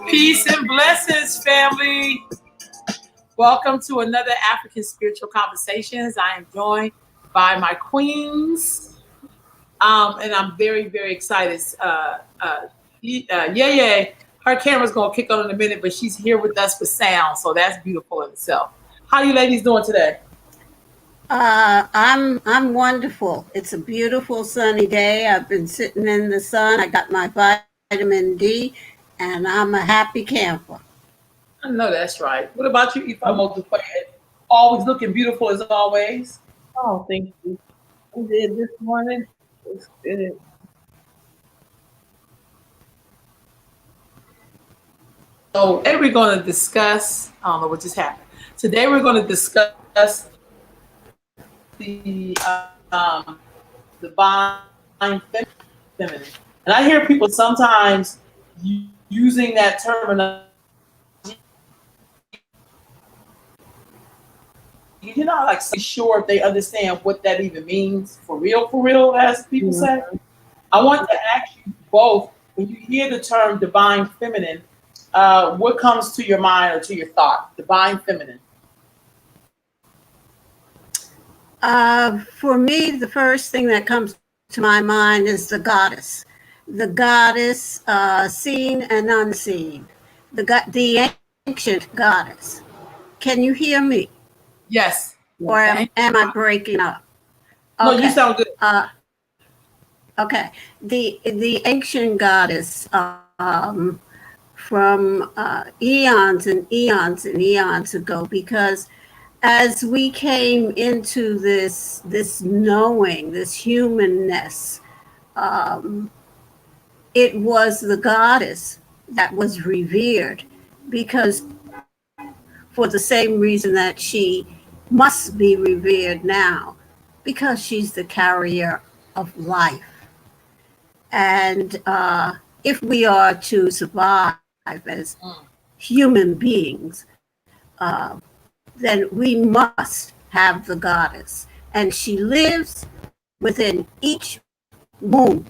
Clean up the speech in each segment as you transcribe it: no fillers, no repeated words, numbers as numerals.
Peace and blessings, family. Welcome to another African Spiritual Conversations. I am joined by my queens, and I'm very, very excited. Yeah. Her camera's gonna kick on in a minute, but she's here with us for sound, so that's beautiful in itself. How you ladies doing today? I'm wonderful. It's a beautiful sunny day. I've been sitting in the sun. I got my vitamin D, and I'm a happy camper. I know that's right. What about you, Ifa Multiplayer? Always looking beautiful as always. Oh, thank you. I did this morning. It's good. So today we're going to discuss. I don't know what just happened. Today we're going to discuss the divine feminine. And I hear people sometimes using that terminology. You're not like so sure if they understand what that even means for real, as people say. I want to ask you both, when you hear the term divine feminine, what comes to your mind or to your thought? Divine feminine. For me, the first thing that comes to my mind is the goddess, seen and unseen, the ancient goddess. Can you hear me? Yes. Or am I breaking up? No, you sound good. Okay. The ancient goddess from eons and eons and eons ago, because as we came into this knowing, this humanness, it was the goddess that was revered, because for the same reason that she must be revered now, because she's the carrier of life. And if we are to survive as human beings, then we must have the goddess. And she lives within each womb,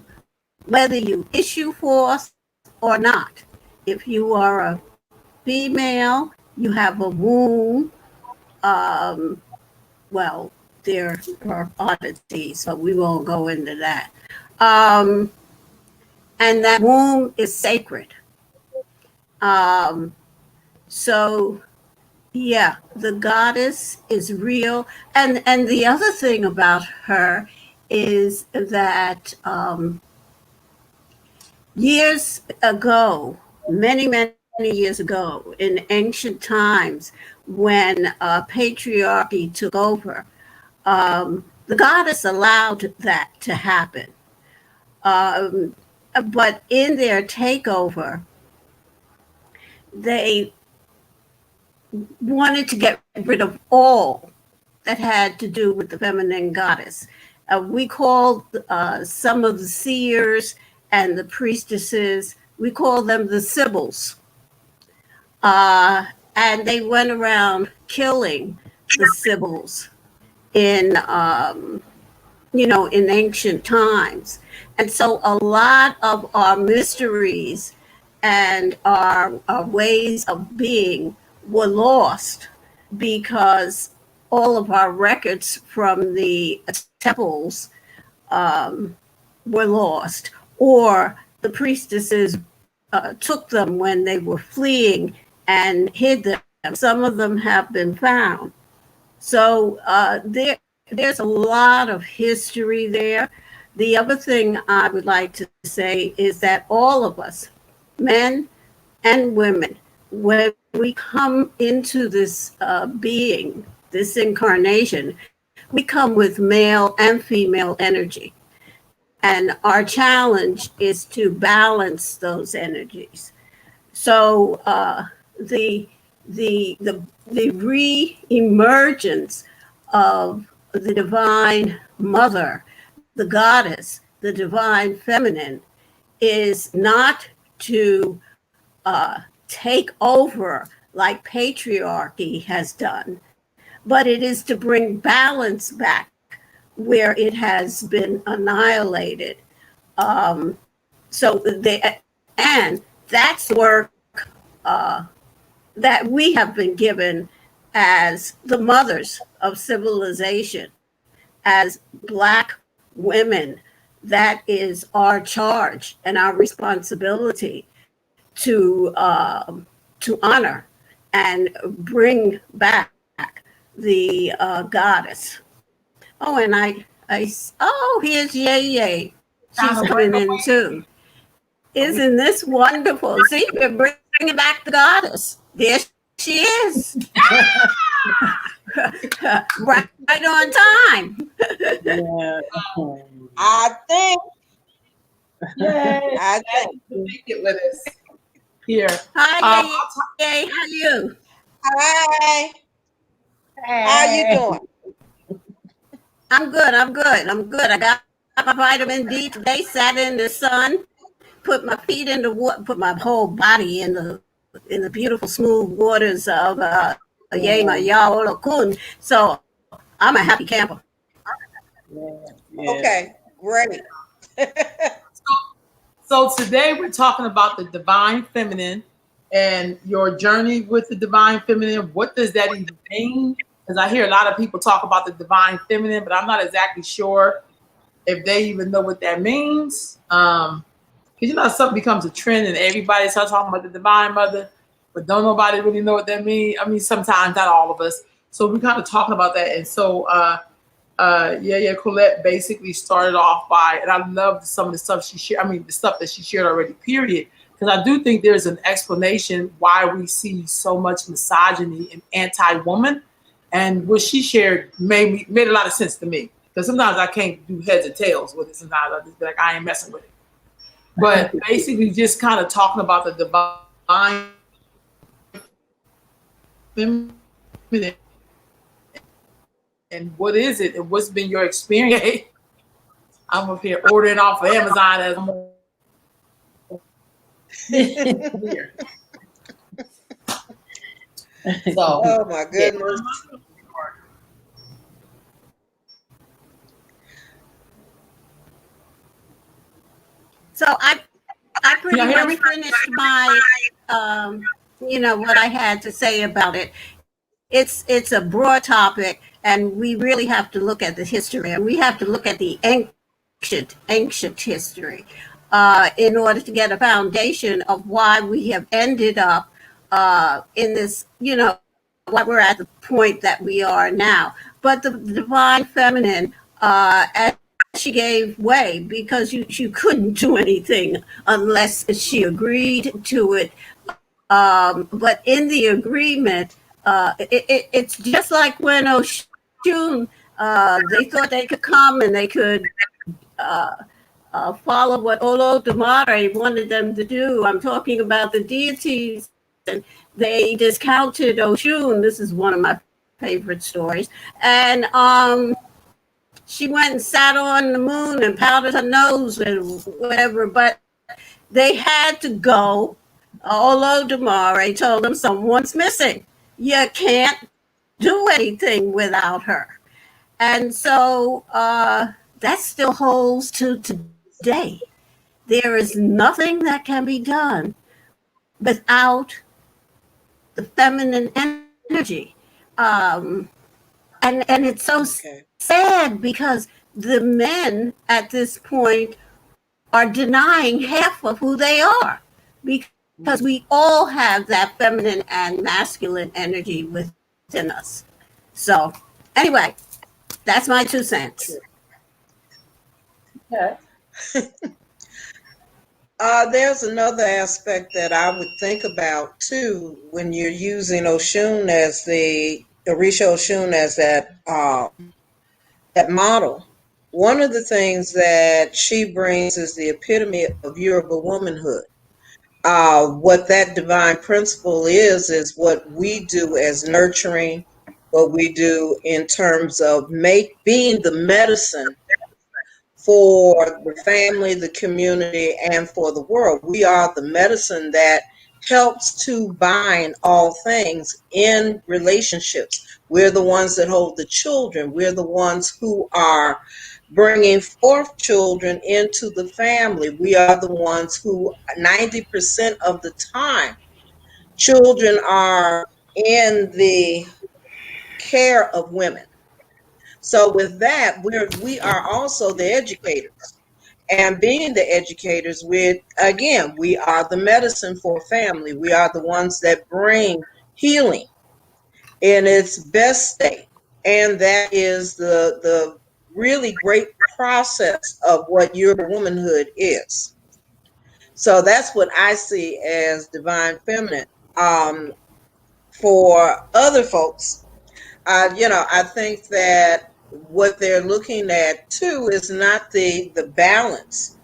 whether you issue forth or not. If you are a female, you have a womb. Well, there are oddities, but we won't go into that. And that womb is sacred. So yeah, the goddess is real. And the other thing about her is that years ago, many years ago, in ancient times, when patriarchy took over, the goddess allowed that to happen. But in their takeover, they wanted to get rid of all that had to do with the feminine goddess. We called some of the seers and the priestesses, we call them the sibyls. And they went around killing the sibyls in in ancient times. And so a lot of our mysteries and our ways of being were lost, because all of our records from the temples were lost, or the priestesses took them when they were fleeing and hid them. Some of them have been found. So there's a lot of history there. The other thing I would like to say is that all of us, men and women, when we come into this being, this incarnation, we come with male and female energy. And our challenge is to balance those energies. So the the re-emergence of the divine mother, the goddess, the divine feminine, is not to take over like patriarchy has done, but it is to bring balance back where it has been annihilated. Um, so they, and that's work uh, that we have been given as the mothers of civilization, as Black women. That is our charge and our responsibility to honor and bring back the goddess. Oh, and oh, here's Yay Yay. She's coming in too. Isn't this wonderful? See, we're bringing back the goddess. There she is. Right on time. Yeah. I think. Yay. I think. Make it with us here. Hi, Yay. How are you? Hi. How you doing? I'm good. I got my vitamin D today, sat in the sun, put my feet in the water, put my whole body in the beautiful smooth waters of Yaolokun. So I'm a happy camper. Yeah. Okay, great. So today we're talking about the divine feminine and your journey with the divine feminine. What does that even mean? Because I hear a lot of people talk about the divine feminine, but I'm not exactly sure if they even know what that means. Because you know, something becomes a trend and everybody starts talking about the divine mother, but don't nobody really know what that means. I mean, sometimes, not all of us. So we're kind of talking about that. And so Colette basically started off by, and I love some of the stuff she shared. I mean, the stuff that she shared already, period. Because I do think there's an explanation why we see so much misogyny and anti-woman. And what she shared made a lot of sense to me. Because sometimes I can't do heads or tails with it. Sometimes I just be like, I ain't messing with it. But basically just kind of talking about the divine feminine and what is it and what's been your experience. I'm up here ordering off of Amazon as here. So, Oh my goodness. So I pretty much finished my what I had to say about it. It's a broad topic, and we really have to look at the history, and we have to look at the ancient history in order to get a foundation of why we have ended up in this, why we're at the point that we are now. But the divine feminine, as she gave way, because you couldn't do anything unless she agreed to it. But in the agreement, it's just like when Oshun, they thought they could come and they could follow what Olodumare wanted them to do. I'm talking about the deities, and they discounted Oshun. This is one of my favorite stories. And she went and sat on the moon and powdered her nose and whatever, but they had to go. Olodumare told them someone's missing. You can't do anything without her. And so that still holds to today. There is nothing that can be done without the feminine energy. And it's so sad because the men at this point are denying half of who they are because we all have that feminine and masculine energy within us. So anyway, that's my 2 cents. okay. There's another aspect that I would think about too when you're using Oshun as Orisha Oshun as that model. One of the things that she brings is the epitome of Yoruba womanhood. what that divine principle is what we do as nurturing, what we do in terms of being the medicine for the family, the community, and for the world. We are the medicine that helps to bind all things in relationships. We're the ones that hold the children. We're the ones who are bringing forth children into the family. We are the ones who 90% of the time children are in the care of women. So with that, we are also the educators. And being the educators, we are the medicine for family. We are the ones that bring healing in its best state. And that is the really great process of what your womanhood is. So that's what I see as divine feminine. For other folks, I think that what they're looking at too is not the balance.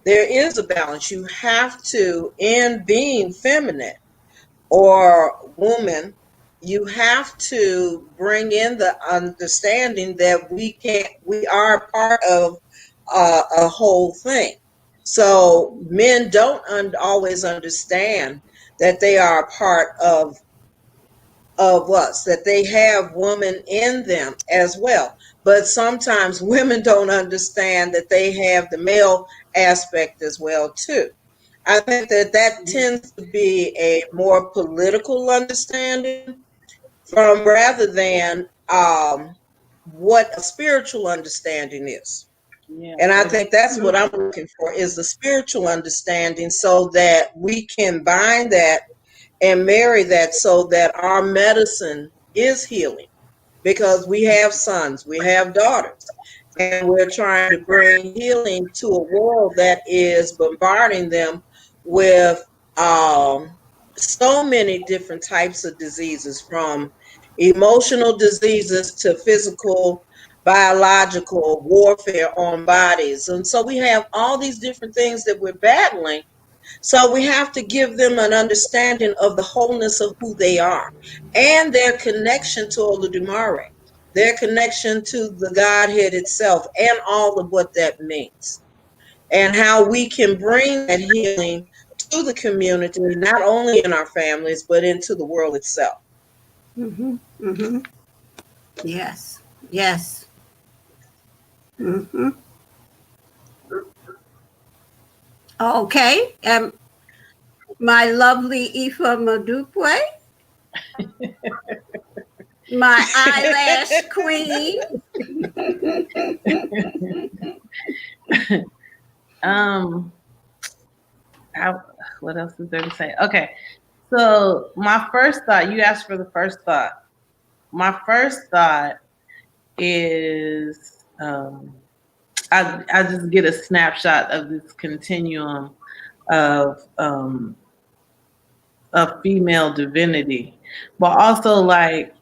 There is a balance. You have to, in being feminine or woman, you have to bring in the understanding that we are part of a whole thing. So men don't always understand that they are a part of us, that they have woman in them as well. But sometimes women don't understand that they have the male aspect as well too. I think that tends to be a more political understanding from rather than what a spiritual understanding is. Yeah. And I think that's what I'm looking for, is the spiritual understanding, so that we can bind that and marry that, so that our medicine is healing, because we have sons, we have daughters, and we're trying to bring healing to a world that is bombarding them with so many different types of diseases, from emotional diseases to physical, biological warfare on bodies. And so we have all these different things that we're battling. So we have to give them an understanding of the wholeness of who they are and their connection to Olodumare, their connection to the Godhead itself, and all of what that means, and how we can bring that healing to the community, not only in our families, but into the world itself. Mm-hmm. Mm-hmm. Yes. Yes. Mm-hmm. Okay. My lovely Ifa Madupwe, my eyelash queen. What else is there to say? Okay, so my first thought, you asked for the first thought. My first thought is I just get a snapshot of this continuum of female divinity, but also like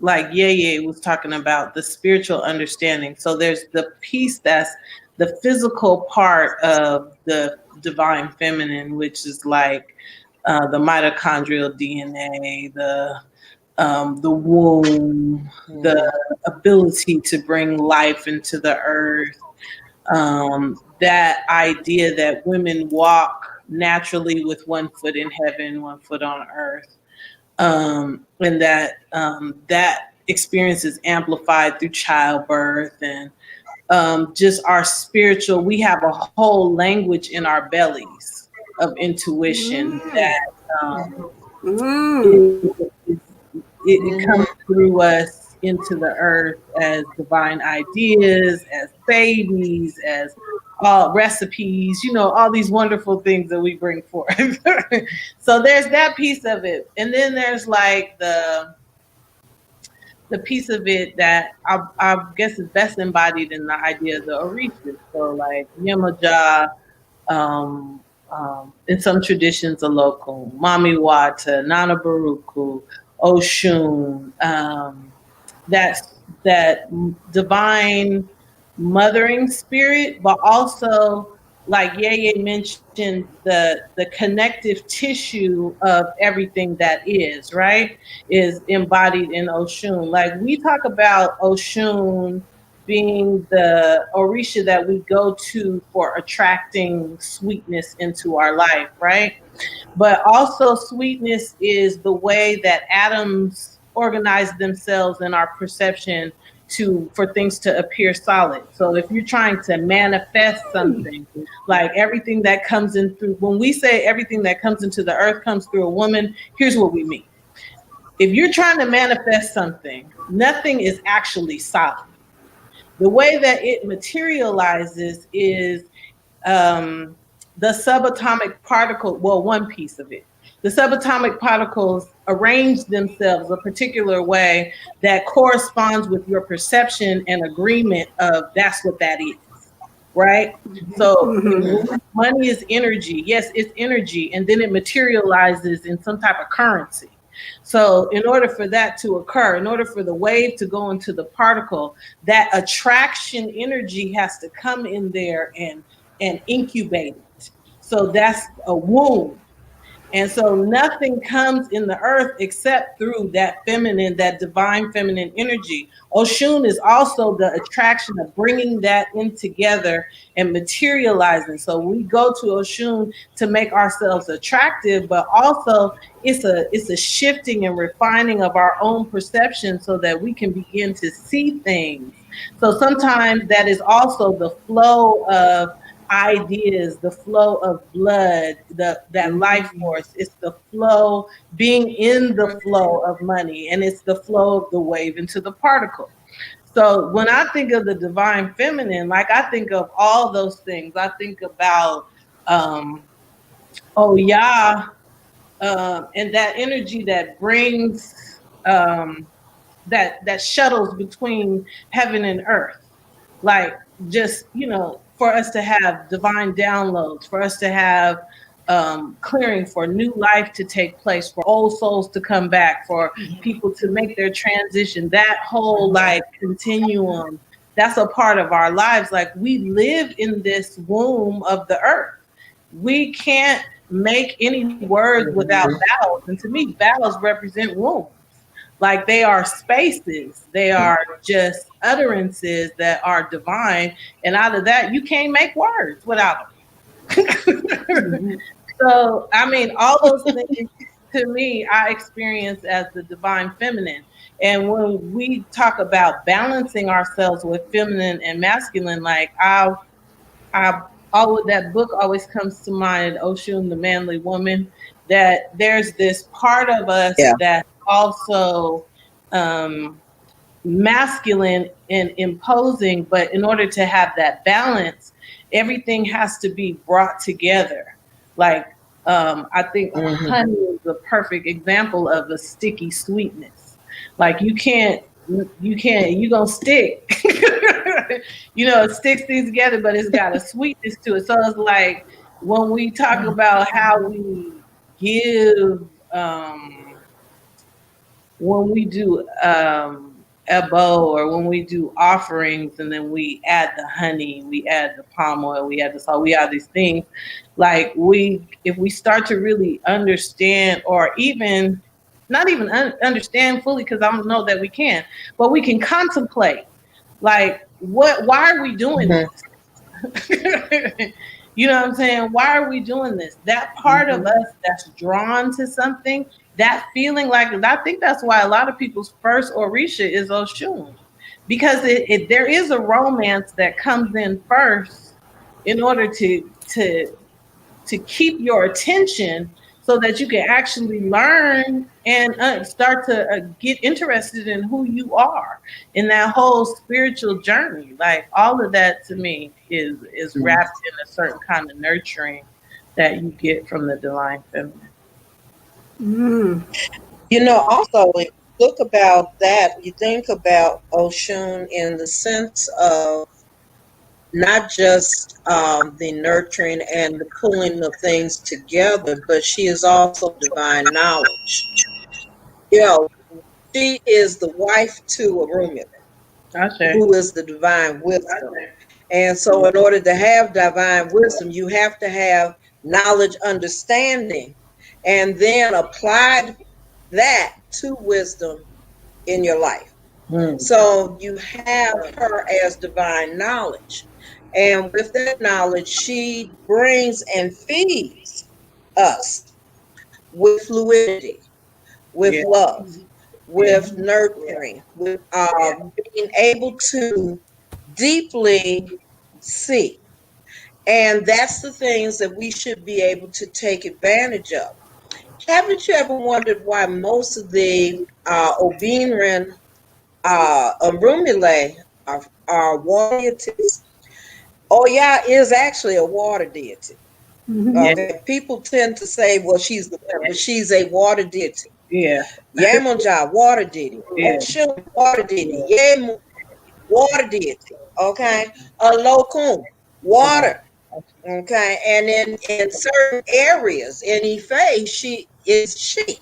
Yeye was talking about the spiritual understanding. So there's the piece that's the physical part of the divine feminine, which is like the mitochondrial DNA, the womb, the ability to bring life into the earth. That idea that women walk naturally with one foot in heaven, one foot on earth, and that that experience is amplified through childbirth, and just our spiritual. We have a whole language in our bellies of intuition that it comes through us into the earth as divine ideas, as babies, as recipes, all these wonderful things that we bring forth. So there's that piece of it. And then there's like the piece of it that I guess is best embodied in the idea of the Orishas. So like Yemaja, in some traditions, a local, Mami Wata, Nana Baruku, Oshun, that divine mothering spirit, but also like Yeye mentioned, the connective tissue of everything that is, right, is embodied in Oshun. Like we talk about Oshun being the Orisha that we go to for attracting sweetness into our life, right? But also sweetness is the way that atoms organize themselves in our perception for things to appear solid. So if you're trying to manifest something, like everything that comes in through, when we say everything that comes into the earth comes through a woman, here's what we mean. If you're trying to manifest something, nothing is actually solid. The way that it materializes is the subatomic particle, well, one piece of it. The subatomic particles arrange themselves a particular way that corresponds with your perception and agreement of that's what that is, right? So money is energy. Yes, it's energy, and then it materializes in some type of currency. So in order for that to occur, in order for the wave to go into the particle, that attraction energy has to come in there and incubate it. So that's a womb. And so nothing comes in the earth except through that feminine, that divine feminine energy. Oshun is also the attraction of bringing that in together and materializing. So we go to Oshun to make ourselves attractive, but also it's a shifting and refining of our own perception so that we can begin to see things. So sometimes that is also the flow of ideas, the flow of blood, that life force. It's the flow, being in the flow of money, and it's the flow of the wave into the particle. So when I think of the divine feminine, like I think of all those things. I think about Oya, and that energy that brings that shuttles between heaven and earth. Like just, for us to have divine downloads, for us to have clearing, for new life to take place, for old souls to come back, for people to make their transition, that whole like continuum, that's a part of our lives. Like we live in this womb of the earth. We can't make any words without vowels. And to me, vowels represent wombs. Like they are spaces, they are just utterances that are divine. And out of that, you can't make words without them. So, I mean, all those things to me, I experience as the divine feminine. And when we talk about balancing ourselves with feminine and masculine, like that book always comes to mind, Oshun, the Manly Woman, that there's this part of us that also masculine and imposing, but in order to have that balance, everything has to be brought together. Like I think honey is the perfect example of a sticky sweetness. Like you're gonna stick. It sticks things together, but it's got a sweetness to it. So it's like when we talk about how we give, when we do ebo, or when we do offerings, and then we add the honey, we add the palm oil, we add the salt, we add these things. Like if we start to really understand, or even not even understand fully, because I don't know that we can, but we can contemplate. Like why are we doing this? You know what I'm saying? Why are we doing this? That part of us that's drawn to something, that feeling, like I think that's why a lot of people's first Orisha is Oshun, because there is a romance that comes in first in order to keep your attention, so that you can actually learn and start to get interested in who you are in that whole spiritual journey. Like all of that to me is wrapped in a certain kind of nurturing that you get from the divine feminine. Also when you look about that, you think about Oshun in the sense of not just the nurturing and the pulling of things together, but she is also divine knowledge. She is the wife to Orunmila, who is the divine wisdom. And so in order to have divine wisdom, you have to have knowledge, understanding, and then applied that to wisdom in your life. So you have her as divine knowledge. And with that knowledge, she brings and feeds us with fluidity, with Yeah. love, with nurturing, with being able to deeply see. And that's the things that we should be able to take advantage of. Haven't you ever wondered why most of the Obinrin Arumile are water deities? Oya is actually a water deity. Yeah. Okay, people tend to say, well, she's the one, but she's a water deity. Yeah. Yemonja, water deity. Yeah. Oshun, water deity. Yemu, water deity. Okay, Olokun, water. Okay, and in certain areas in Ife, she is she.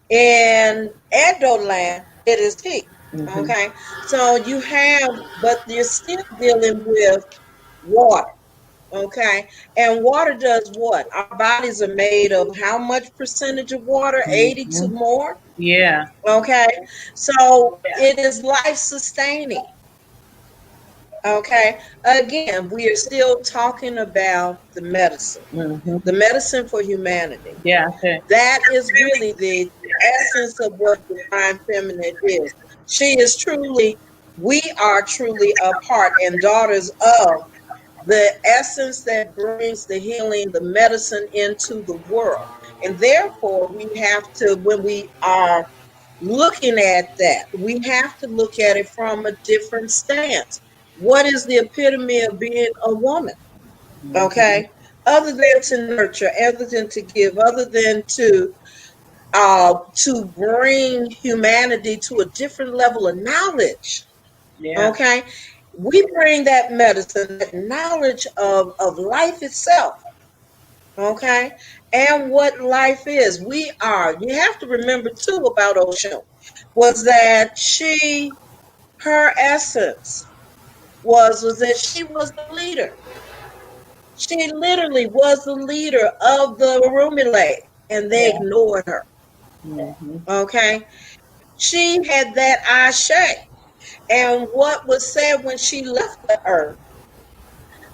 In Edo land, it is he. Okay, so you have, but you're still dealing with water. Okay, and water does what? Our bodies are made of how much percentage of water? 80 to more. Yeah. Okay, so it is life sustaining. Okay, again, we are still talking about the medicine for humanity. Yeah. Okay. That is really the essence of what divine feminine is. She is truly, we are truly a part and daughters of the essence that brings the healing, the medicine into the world. And therefore, we have to, when we are looking at that, we have to look at it from a different stance. What is the epitome of being a woman? Okay. Other than to nurture, other than to give, other than to bring humanity to a different level of knowledge. Yeah. Okay. We bring that medicine, that knowledge of life itself. Okay. And what life is. You have to remember too about Oshun was that her essence was that she was the leader. She literally was the leader of the Rumile, and they ignored her. Okay. She had that ashe. And what was said when she left the earth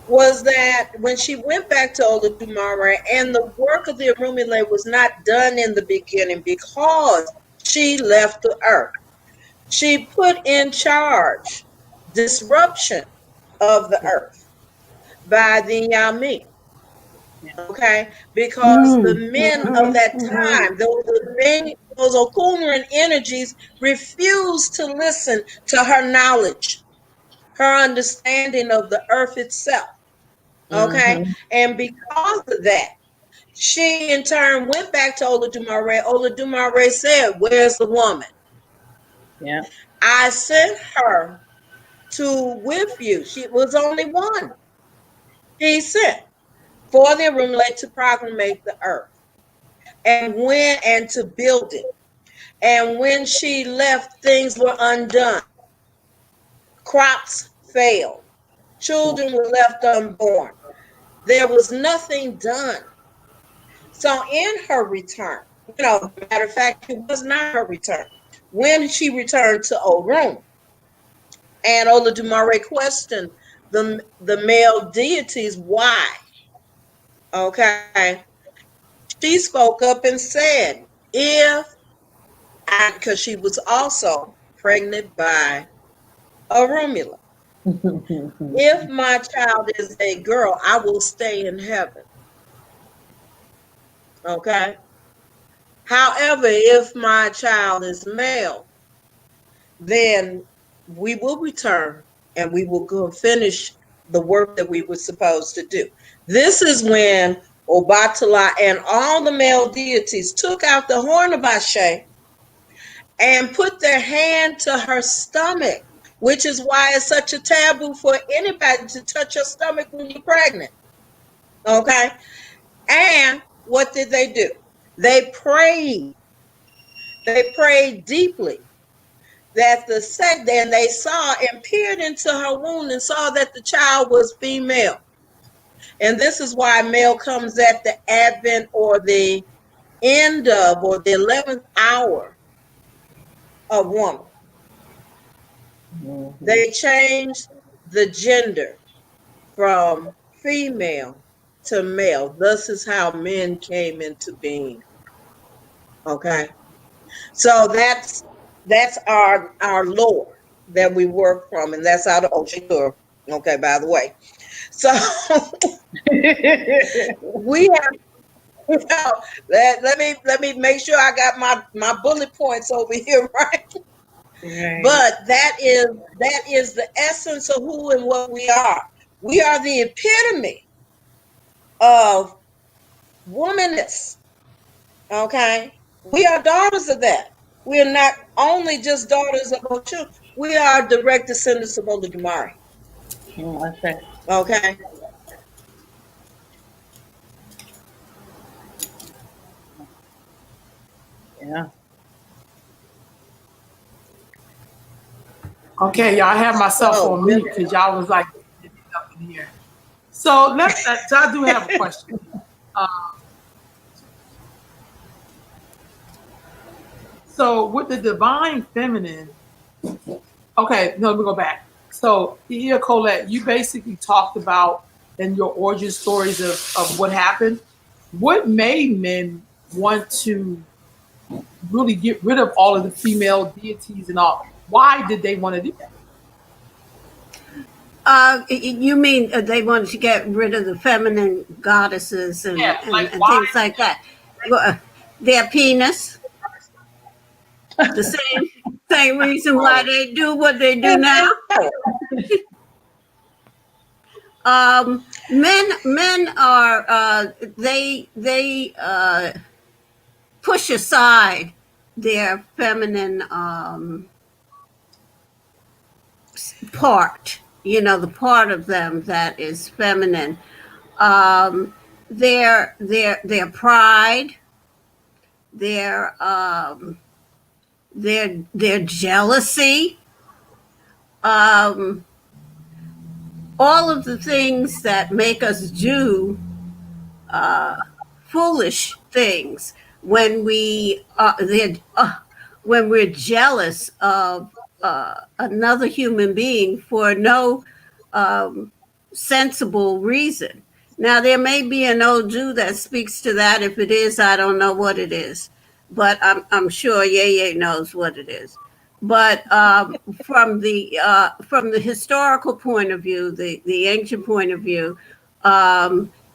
was that when she went back to Olodumare, and the work of the Rumile was not done in the beginning because she left the earth. She put in charge disruption of the earth by the Yami. Okay, because the men of that time, those Okunaran energies refused to listen to her knowledge, her understanding of the earth itself. Okay, and because of that, she in turn went back to Olodumare. Olodumare said, "Where's the woman? Yeah. I sent her with you. She was only one. He sent for the Rumile to proclamate the earth and to build it. And when she left, things were undone. Crops failed. Children were left unborn. There was nothing done. So in her return, matter of fact, it was not her return. When she returned to Orun, and Olodumare questioned the male deities why. Okay. She spoke up and said, because she was also pregnant by Arumila. If my child is a girl, I will stay in heaven. Okay. However, if my child is male, then we will return and we will go finish the work that we were supposed to do. This is when Obatala and all the male deities took out the horn of Ashe and put their hand to her stomach, which is why it's such a taboo for anybody to touch your stomach when you're pregnant. Okay? And what did they do? They prayed. They prayed deeply. that then they saw and peered into her wound and saw that the child was female. And this is why male comes at the advent or the end of or the 11th hour of woman. Mm-hmm. They changed the gender from female to male. This is how men came into being. Okay. So that's our lore that we work from, and that's out of Oshikura. Okay, by the way. So we have let me make sure I got my bullet points over here, right? Right. But that is the essence of who and what we are. We are the epitome of womanness. Okay? We are daughters of that. We are not only just daughters of Ochu, we are direct descendants of Olodumare. Okay. Okay? Yeah. Okay, y'all, I have myself on mute because y'all was like up in here. So so I do have a question. So with the divine feminine, okay, no, let me go back. So here, Colette, you basically talked about in your origin stories of what happened. What made men want to really get rid of all of the female deities and all? Why did they want to do that? You mean they wanted to get rid of the feminine goddesses and, Yeah, like and why? things like that? Their penis. The same reason why they do what they do now. Men are they push aside their feminine part. You know, the part of them that is feminine. Their pride, their jealousy, all of the things that make us do foolish things when we're jealous of another human being for no sensible reason. Now, there may be an old Jew that speaks to that. If it is, I don't know what it is, but I'm sure Yeye knows what it is. But from the historical point of view, the ancient point of view,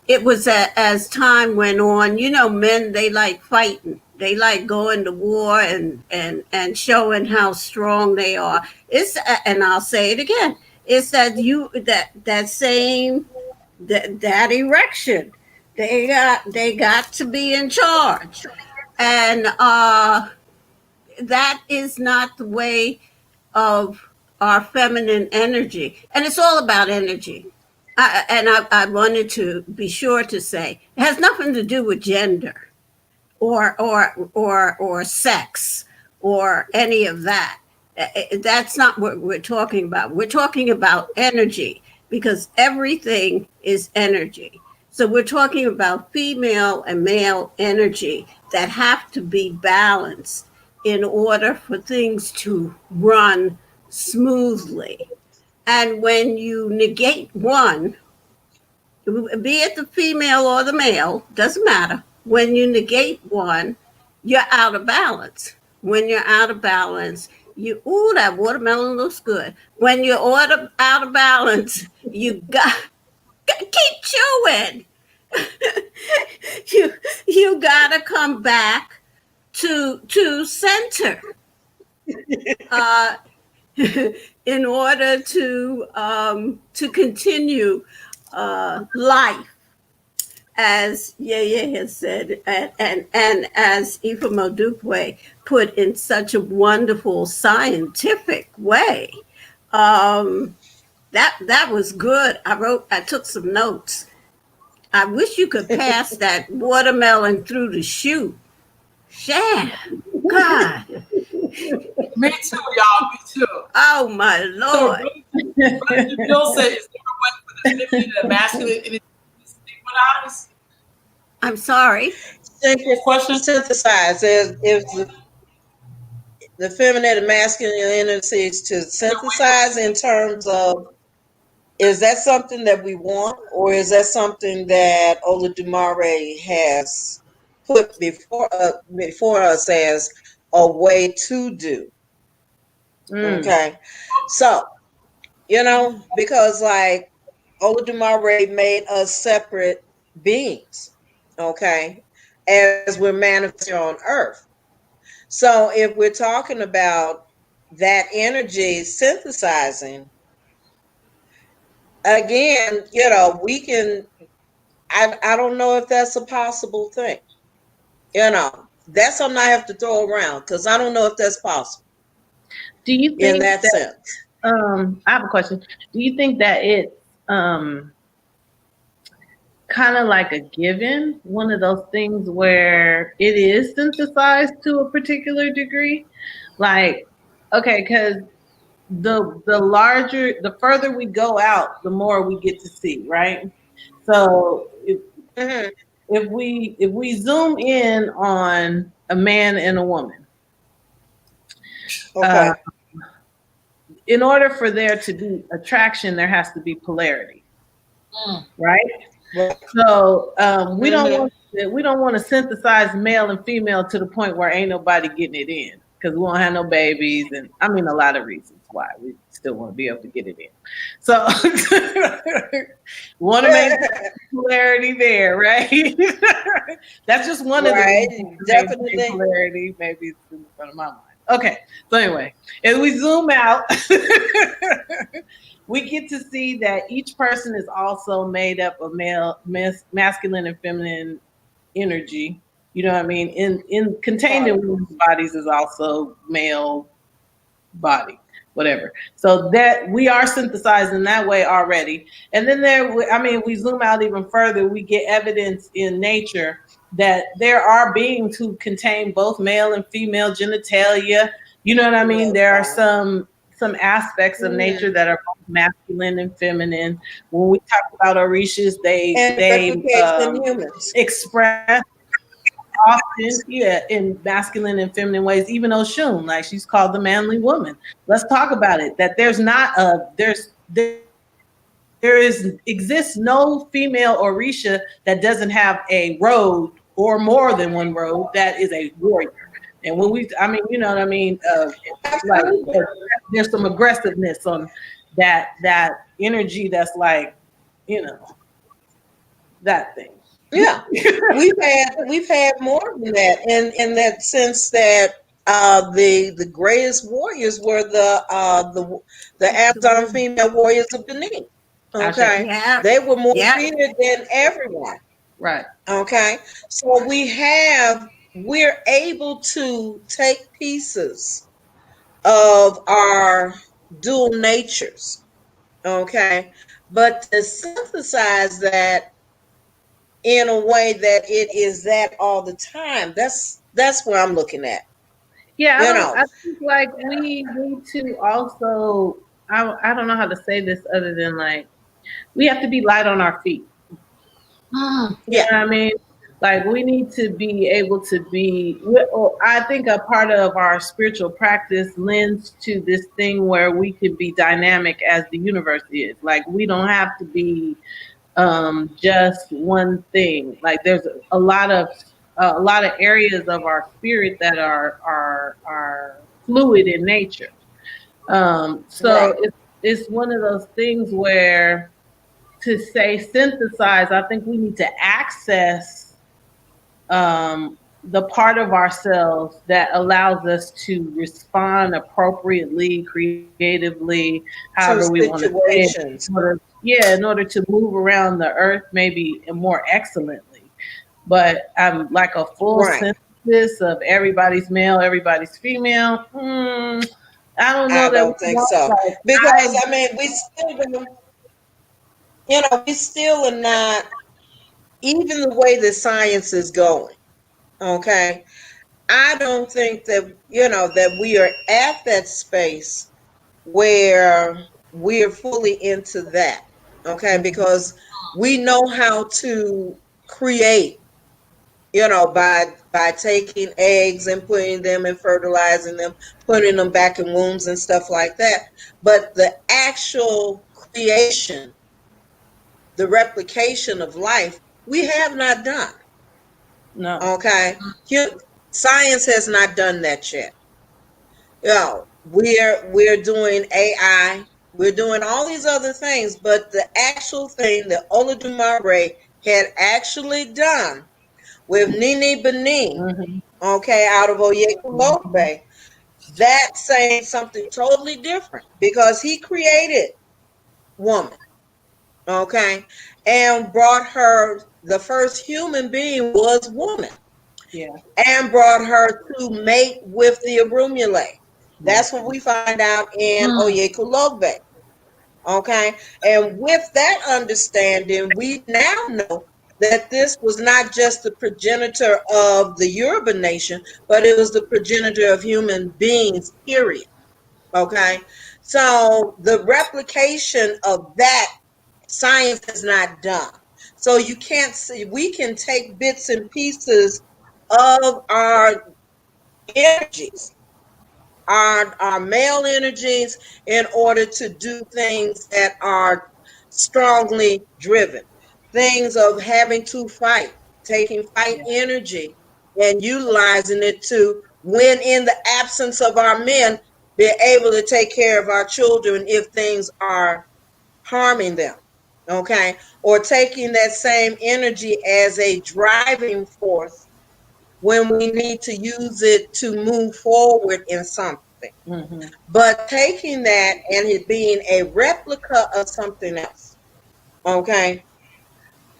it was as time went on. You know, men, they like fighting. They like going to war and showing how strong they are. And I'll say it again. It's that that erection. They got to be in charge, and that is not the way of our feminine energy. And it's all about energy. I wanted to be sure to say it has nothing to do with gender or sex or any of that. That's not what we're talking about. We're talking about energy, because everything is energy. So we're talking about female and male energy that have to be balanced in order for things to run smoothly. And when you negate one, be it the female or the male, doesn't matter. When you negate one, you're out of balance. When you're out of balance, that watermelon looks good. When you're out of balance, you got keep chewing. you gotta come back to center in order to continue life, as Yeye has said, and as Ifeoma Dukwe put in such a wonderful scientific way. That was good. I took some notes. I wish you could pass that watermelon through the chute. Yeah, God. Me too, y'all. Me too. Oh my So, Lord. Brother Bill said, "Is there a way for the feminine and masculine energy to synchronize?" I'm sorry. Question. Synthesize if the feminine and masculine energies to synthesize in terms of, is that something that we want, or is that something that Olodumare has put before us as a way to do? Okay, so because like Olodumare made us separate beings, okay, as we're manifesting on Earth. So if we're talking about that energy synthesizing, again, we can, I don't know if that's a possible thing. That's something I have to throw around because I don't know if that's possible Do you in think that that sense. I have a question. Do you think that it's kind of like a given, one of those things where it is synthesized to a particular degree? Like, okay, because the further we go out, the more we get to see, right? So Mhm. if we zoom in on a man and a woman, Okay. in order for there to be attraction, there has to be polarity, right? Right. So we Mhm. don't want to synthesize male and female to the point where ain't nobody getting it in because we won't have no babies, and I mean a lot of reasons why we still want to be able to get it in. So want to maintain polarity there, right? That's just one of the Right. reasons to maintain Definitely. polarity. Maybe it's in the front of my mind. Okay, so anyway, if we zoom out, we get to see that each person is also made up of masculine and feminine energy. You know what I mean? In contained in women's bodies is also male body, whatever. So that we are synthesized in that way already. And then we zoom out even further, we get evidence in nature that there are beings who contain both male and female genitalia. You know what I mean? There are some aspects of nature that are both masculine and feminine. When we talk about orishas, And they replicates in humans. express often, yeah, in masculine and feminine ways. Even Oshun, like she's called the manly woman. Let's talk about it. That there exists no female Orisha that doesn't have a road or more than one road that is a warrior. And when you know what I mean? Like there's some aggressiveness on that energy that's like, you know, that thing. Yeah, we've had more than that, in that sense that the greatest warriors were the Amazon female warriors of Benin. Okay, Yeah. they were more Yeah. feared than everyone. Right. Okay, so we're able to take pieces of our dual natures. Okay, but to synthesize that in a way that it is that all the time, that's where I'm looking at. Yeah, You know. I think like we need to also I don't know how to say this other than like we have to be light on our feet. You know Yeah. what I mean? Like we need to be able to I think a part of our spiritual practice lends to this thing where we can be dynamic as the universe is. Like we don't have to be just one thing. Like there's a lot of areas of our spirit that are fluid in nature. So Right. it's one of those things where to say synthesize, I think we need to access the part of ourselves that allows us to respond appropriately, creatively, To however we want to say it, situations. in order to move around the earth maybe more excellently. But like a full Right. synthesis of everybody's male, everybody's female. I don't know I that we don't think want so. that. Because I mean, we still don't, we still are not, even the way that science is going. Okay. I don't think that, that we are at that space where we're fully into that. Okay, because we know how to create, by taking eggs and putting them and fertilizing them, putting them back in wombs and stuff like that. But the actual creation, the replication of life, we have not done. No. Okay, science has not done that yet. We're doing AI, we're doing all these other things, but the actual thing that Olodumare had actually done with Nini Benin, okay, out of Oyekulogbe, that's saying something totally different because he created woman, okay, and brought her, the first human being was woman. Yeah. And brought her to mate with the Orunmila. That's what we find out in Oyekulogbe. Okay. And with that understanding, we now know that this was not just the progenitor of the Yoruba nation, but it was the progenitor of human beings, period. Okay. So the replication of that, science has not done. So you can't see, we can take bits and pieces of our energies, our male energies, in order to do things that are strongly driven, things of having to fight, taking fight energy and utilizing it to, when in the absence of our men, be able to take care of our children if things are harming them. Okay, or taking that same energy as a driving force when we need to use it to move forward in something. But taking that and it being a replica of something else, okay,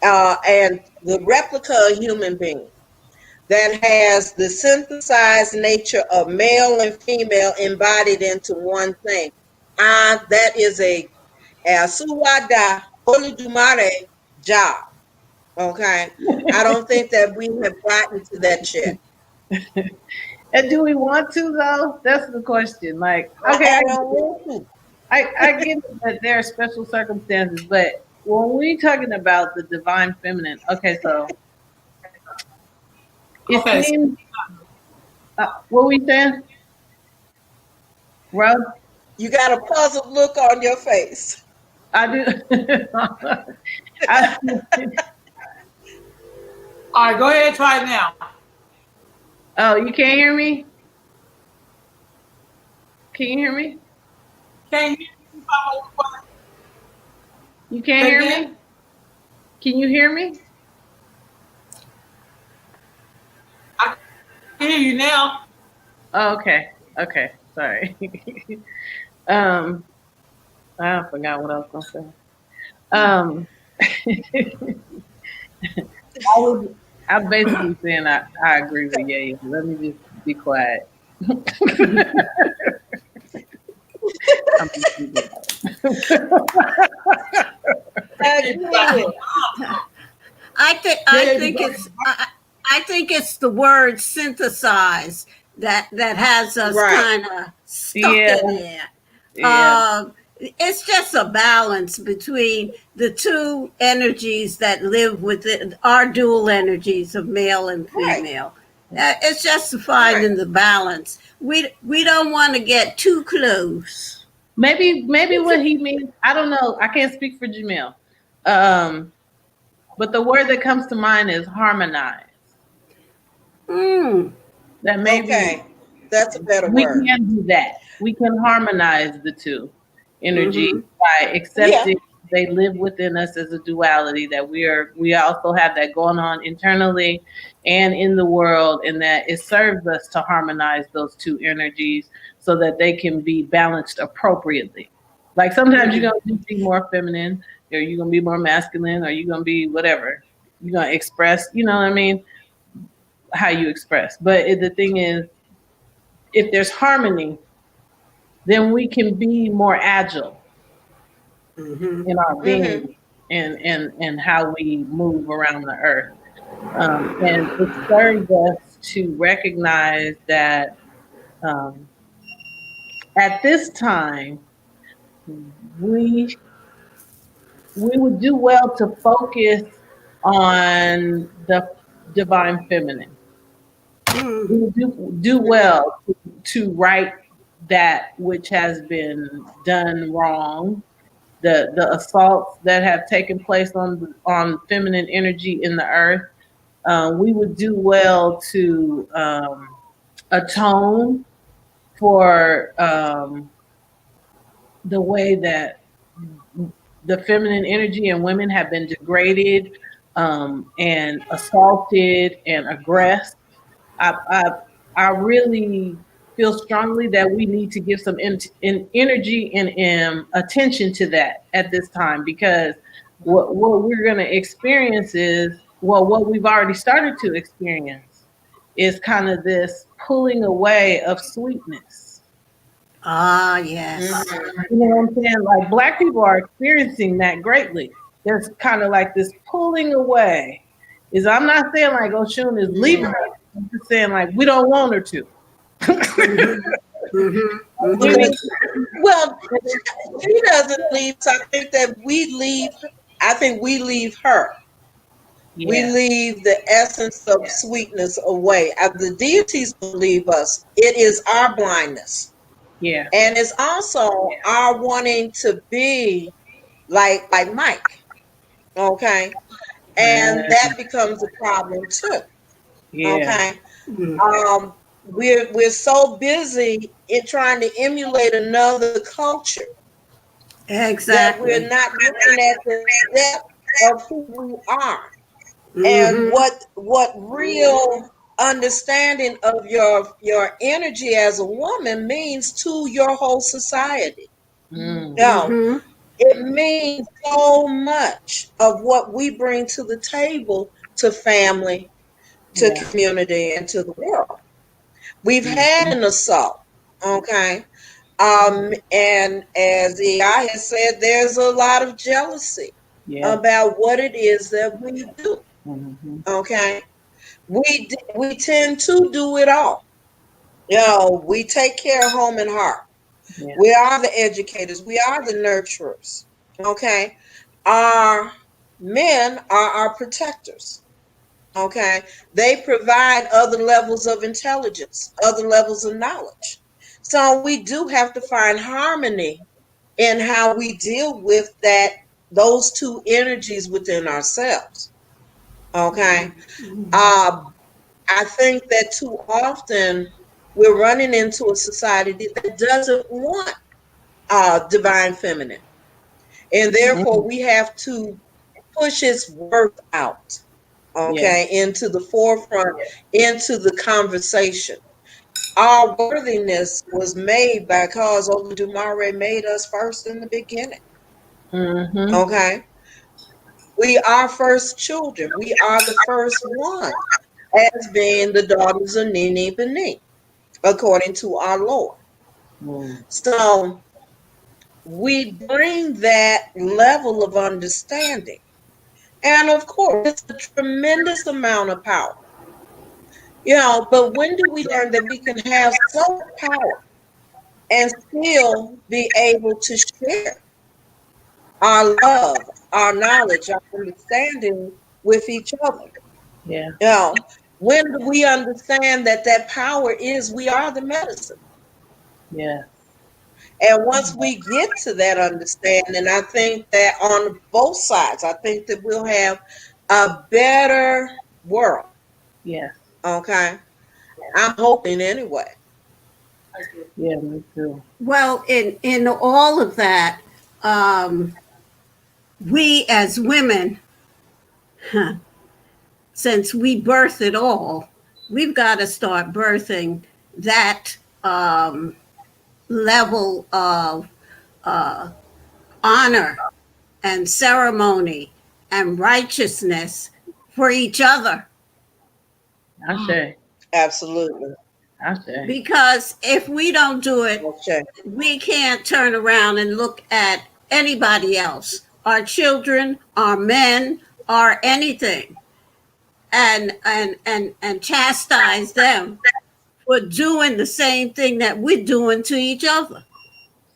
and the replica of human being that has the synthesized nature of male and female embodied into one thing. That is a Suwada Oludumare job. Okay, I don't think that we have gotten to that yet. And do we want to though? That's the question. Like, okay, I get that there are special circumstances, but when we're talking about the divine feminine, okay, so it seems. What we saying, Rob? You got a puzzled look on your face. I do. All right, go ahead and try it now. Oh, you can't hear me? Can you hear me? Can't hear you. You can't hear me? Can you hear me? I can hear you now. Oh, okay. Okay. Sorry. I forgot what I was gonna say. I'm basically saying I agree with Ye. Let me just be quiet. I think it's the word synthesize that has us kind of stuck in there. Yeah. It's just a balance between the two energies that live within our dual energies of male and female. Right. It's just finding the balance. We don't want to get too close. Maybe what he means, I don't know. I can't speak for Jamil. But the word that comes to mind is harmonize. That maybe that's a better word. We can do that. We can harmonize the two energies by accepting they live within us as a duality, that we also have that going on internally and in the world, and that it serves us to harmonize those two energies so that they can be balanced appropriately. Like sometimes you're going to be more feminine, or you're going to be more masculine, or you're going to be whatever. You're going to express, you know what I mean, how you express. But the thing is, if there's harmony, then we can be more agile in our being and how we move around the earth. And it serves us to recognize that um, at this time, we we would do well to focus on the divine feminine. We would do well to right that which has been done wrong, the assaults that have taken place on feminine energy in the earth. We would do well to atone for the way that the feminine energy and women have been degraded and assaulted and aggressed. I, I, I really feel strongly that we need to give some energy and attention to that at this time, because what we're going to experience is, well, what we've already started to experience is kind of this pulling away of sweetness. Ah, yes. You know what I'm saying? Like Black people are experiencing that greatly. There's kind of like this pulling away. I'm not saying like Oshun is leaving her. I'm just saying like we don't want her to. Well, she doesn't leave. So I think that we leave. I think we leave her. Yeah. We leave the essence of sweetness away. The deities will leave us. It is our blindness. Yeah. And it's also our wanting to be like Mike. Okay. And that becomes a problem too. Yeah. Okay. We're so busy in trying to emulate another culture that Exactly. we're not looking at the depth of who we are. And what real understanding of your energy as a woman means to your whole society. No, it means so much of what we bring to the table, to family, to community, and to the world. We've had an assault, okay? And as EI has said, there's a lot of jealousy about what it is that we do. Okay, we tend to do it all. You know, we take care of home and heart. Yeah. We are the educators. We are the nurturers. Okay, our men are our protectors. Okay, they provide other levels of intelligence, other levels of knowledge. So we do have to find harmony in how we deal with those two energies within ourselves. Okay. I think that too often we're running into a society that doesn't want divine feminine. And therefore we have to push its worth out, okay, into the forefront, into the conversation. Our worthiness was made because Olodumare made us first in the beginning. Okay. We are first children. We are the first one as being the daughters of Nini B'ni, according to our Lord. So we bring that level of understanding. And of course, it's a tremendous amount of power. You know, but when do we learn that we can have so much power and still be able to share our love, our knowledge, our understanding with each other? Yeah. You know, when do we understand that power is, we are the medicine? Yeah. And once we get to that understanding, I think that on both sides, I think that we'll have a better world. Yes. Okay. I'm hoping anyway. Yeah, me too. Well, in all of that, we as women, since we birth it all, we've got to start birthing that level of honor and ceremony and righteousness for each other. I say. Absolutely. I say. Because if we don't do it, we can't turn around and look at anybody else, our children, our men, or anything, and chastise them for doing the same thing that we're doing to each other.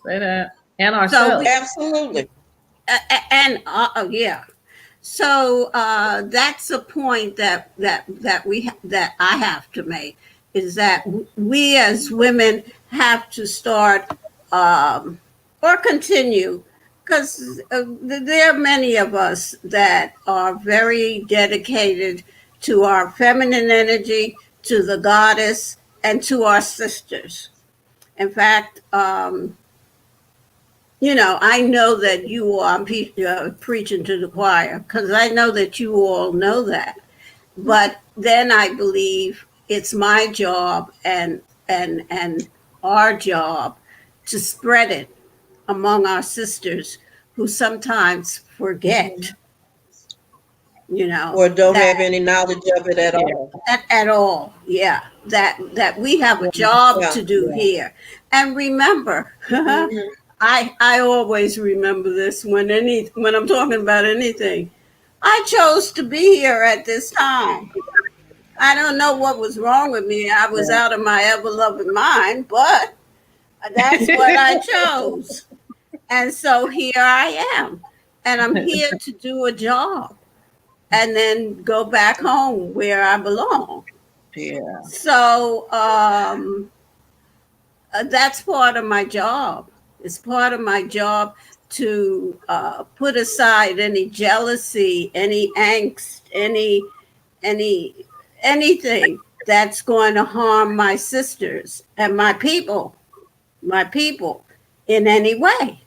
Say that. And ourselves. Absolutely. Yeah. So that's a point that I have to make, is that we as women have to start or continue, because there are many of us that are very dedicated to our feminine energy, to the goddess, and to our sisters. In fact, I know that you all, I'm preaching to the choir, because I know that you all know that. But then I believe it's my job and our job to spread it among our sisters who sometimes forget, Or don't have any knowledge of it at all. at all. Yeah, that we have a job to do here. And remember, Mhm. I always remember this when I'm talking about anything. I chose to be here at this time. I don't know what was wrong with me. I was out of my ever-loving mind, but that's what I chose. And so here I am. And I'm here to do a job and then go back home where I belong. Yeah. So that's part of my job. It's part of my job to put aside any jealousy, any angst, anything that's going to harm my sisters and my people in any way.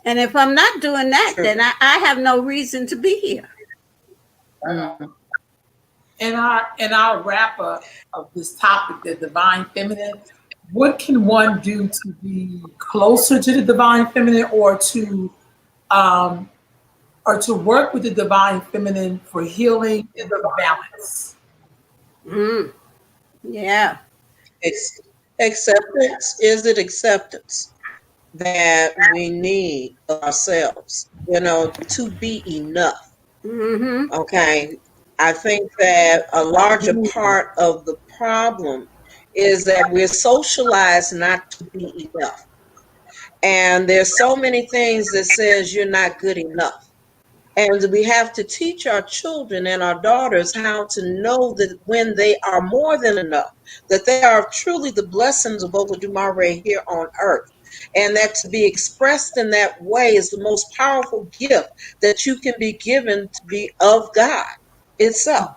And if I'm not doing that, then I have no reason to be here. Mm. In our wrap up of this topic, the divine feminine, what can one do to be closer to the divine feminine, or to work with the divine feminine for healing and the balance? Yeah. Acceptance. Is it acceptance that we need ourselves, to be enough? Mm-hmm. Okay. I think that a larger part of the problem is that we're socialized not to be enough. And there's so many things that says you're not good enough. And we have to teach our children and our daughters how to know that when they are more than enough, that they are truly the blessings of Olodumare here on earth. And that to be expressed in that way is the most powerful gift that you can be given to be of God itself.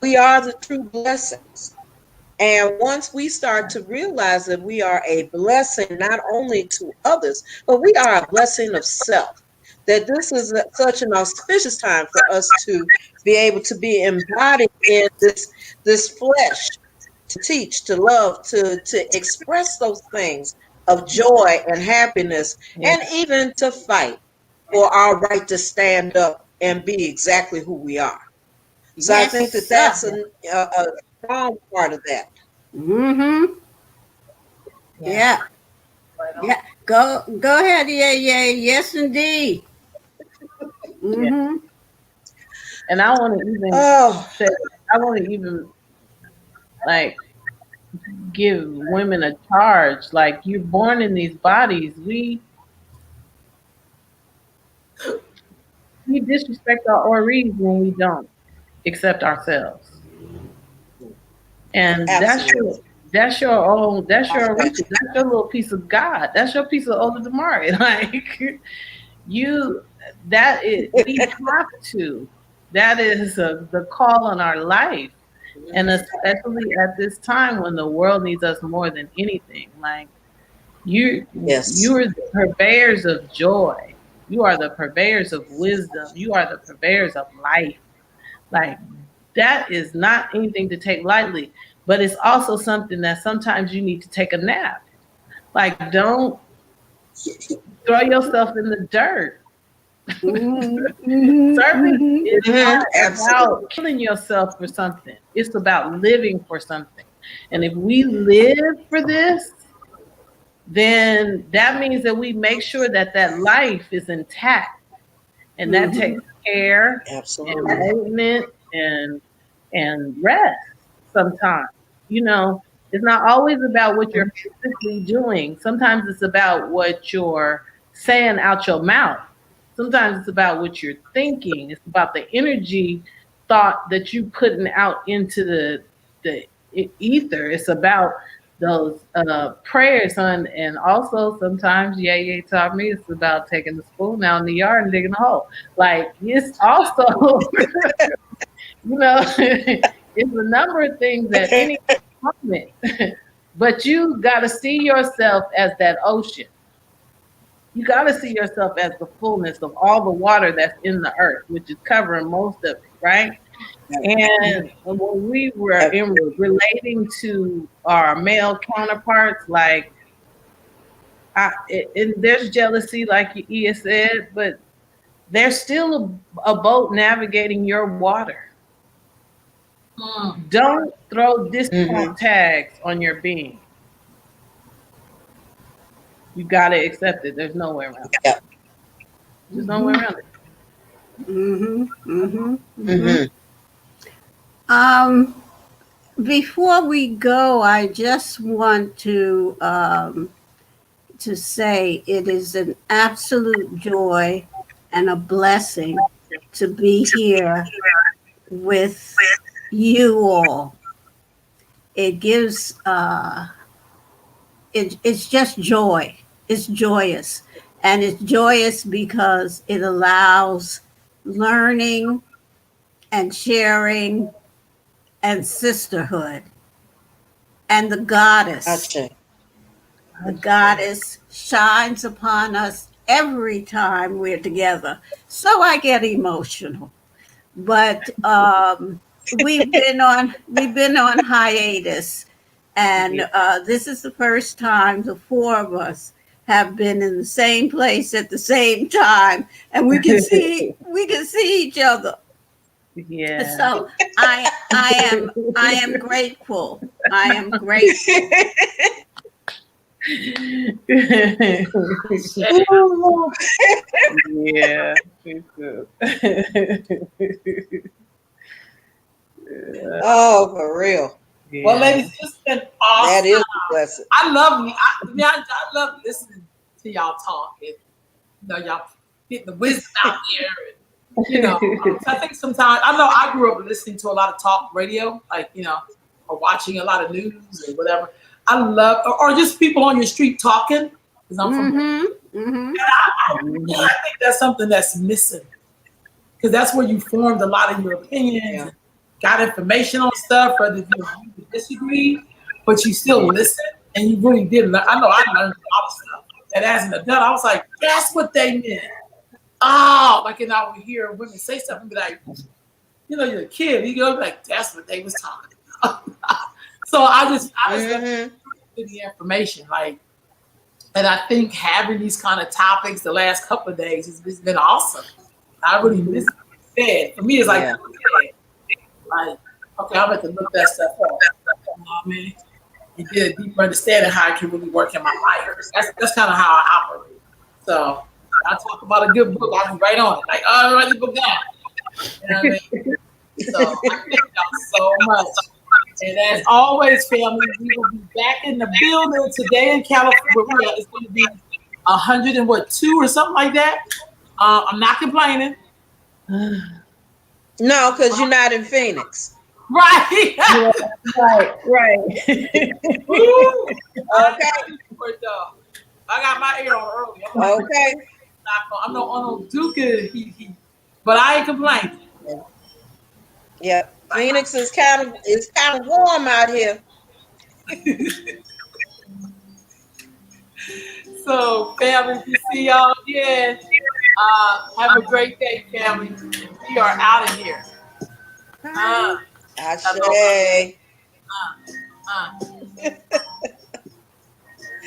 We are the true blessings. And once we start to realize that we are a blessing not only to others, but we are a blessing of self, that this is such an auspicious time for us to be able to be embodied in this flesh, to teach, to love, to express those things of joy and happiness, and even to fight for our right to stand up and be exactly who we are. So I think that that's a strong part of that. Mm-hmm. Yeah. Yeah. Go ahead. Yeah. Yes, indeed. Mm-hmm. And I want to even say, I want to even like give women a charge. Like, you're born in these bodies. We disrespect our Oris when we don't accept ourselves. And that's your own, that's your Oris, that's your little piece of God. That's your piece of Olodumare. Like, we have to. That is the call on our life. And especially at this time when the world needs us more than anything. Like, you are the purveyors of joy. You are the purveyors of wisdom. You are the purveyors of life. Like, that is not anything to take lightly, but it's also something that sometimes you need to take a nap. Like, don't throw yourself in the dirt. Service is not about killing yourself for something. It's about living for something. And if we live for this, then that means that we make sure that life is intact and that Mhm. takes care and Absolutely. maintenance and rest. Sometimes, you know, it's not always about what you're physically doing. Sometimes it's about what you're saying out your mouth. Sometimes it's about what you're thinking. It's about the energy thought that you putting out into the ether. It's about those prayers on, and also sometimes Yaya taught me it's about taking the spoon out in the yard and digging a hole. Like it's also you know, it's a number of things at any moment. But you got to see yourself as that ocean. You got to see yourself as the fullness of all the water that's in the earth, which is covering most of it, right? And when we were in relating to our male counterparts, like, and there's jealousy, like Ia said, but there's still a boat navigating your water. Don't throw discount tags on your being. You got to accept it. There's no way around it. Yeah. There's no way around it. Before we go, I just want to say it is an absolute joy and a blessing to be here with you all. It gives it's just joy. It's joyous. And it's joyous because it allows learning and sharing and sisterhood. And the goddess, Gotcha. the goddess shines upon us every time we're together. So I get emotional. But we've been on hiatus, and this is the first time the four of us have been in the same place at the same time, and we can see each other. Yeah. So I am grateful. I am grateful. Yeah. Me too. Oh, for real. Yeah. Well, ladies, it's been awesome. That is a blessing. I love listening to y'all talk, and y'all getting the wisdom out there. And, I think sometimes I know I grew up listening to a lot of talk radio, like or watching a lot of news or whatever. I love, or just people on your street talking, because I'm from. I think that's something that's missing, because that's where you formed a lot of your opinions. Yeah. Got information on stuff, whether you disagree, but you still listen, and you really did learn. I know I learned a lot of stuff. And as an adult, I was like, that's what they meant. Oh, like, and I would hear women say something and be like, you're a kid. You go like, that's what they was talking about. So I just the information, like, and I think having these kind of topics the last couple of days has been awesome. I really miss it. For me, it's like, like, okay, I'm going to look that stuff up. You know what I mean? And get a deeper understanding how it can really work in my life. That's kind of how I operate. So I talk about a good book, I can write on it. Like, oh, write the book down. You know what I mean? So I thank y'all so much. And as always, family, we will be back in the building today in California. It's going to be 102 or something like that. I'm not complaining. No, because you're not in Phoenix. Right. Yeah, right. Okay. I got my ear on early. Okay. I'm no Arnold Duke, but I ain't complaining. Yep. Phoenix is kind of warm out here. So, family, we see y'all again. Have a great day, family. We are out of here. Ashe.